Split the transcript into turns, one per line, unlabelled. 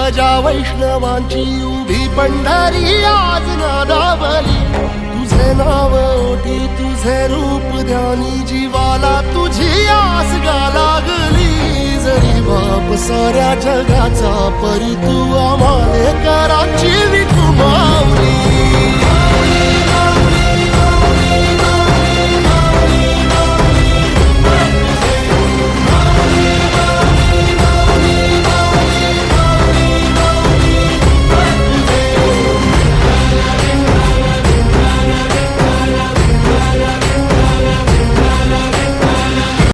ध्वजा वैष्णवांची उभी पंढरी आज नादावली. तुझे नाव ओठी तुझे रूप ध्यानी जीवाला तुझी आस गा लागली. जरी बाप साऱ्या जगाचा परी तू आम्हाले कराची